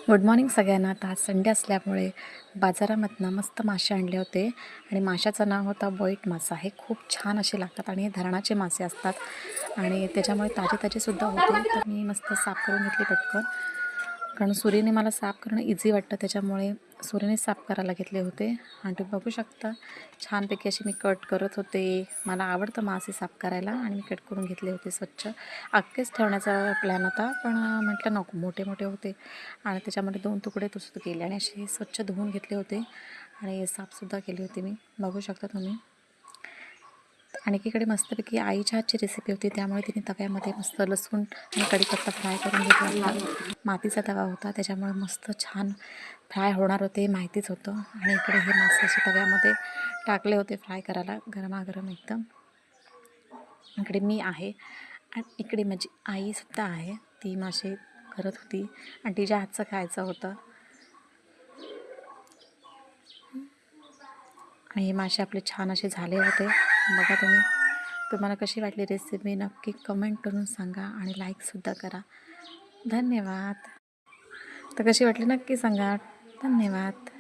Good morning सगळ्यांना. तर आज संडे असल्यामुळे बाजारामधनं मस्त मासे आणले होते आणि माशाचं नाव होतं व्हाईट मासा. हे खूप छान असे लागतात आणि हे धरणाचे मासे असतात आणि त्याच्यामुळे ताजे ताजेसुद्धा होते. तर मी मस्त साफ करून घेतली पटकन, कारण सुरीने मला साफ करणं इझी वाटतं, त्याच्यामुळे सुरीने साफ करायला घेतले होते. आणि तुम्ही बघू शकता छानपैकी अशी मी कट करत होते. मला आवडतं मासे साफ करायला आणि मी कट करून घेतले होते स्वच्छ. अख्खेच ठेवण्याचा प्लॅन होता, पण म्हटलं नको, मोठे मोठे होते आणि त्याच्यामध्ये 2 तुकडे तुसत केले आणि असे स्वच्छ धुवून घेतले होते आणि साफसुद्धा केले होते मी, बघू शकता तुम्ही. आणि एकीकडे मस्तपैकी आईच्या हातची रेसिपी होती, त्यामुळे तिने तव्यामध्ये मस्त लसूण आणि कढीपत्ता फ्राय करून घेतला होता. मातीचा तवा होता, त्याच्यामुळे मस्त छान फ्राय होणार होते माहितीच होतं. आणि इकडे हे मासे असे तव्यामध्ये टाकले होते फ्राय करायला, गरमागरम एकदम. इकडे मी आहे आणि इकडे माझी आईसुद्धा आहे. ती मासे करत होती आणि तिच्या हातचं खायचं होतं. आणि हे मासे आपले छान असे झाले होते, बघा तुम्ही. तुम्हाला कशी वाटली रेसिपी नक्की कमेंट करून सांगा आणि लाईकसुद्धा करा. धन्यवाद. तर कशी वाटली नक्की सांगा. धन्यवाद.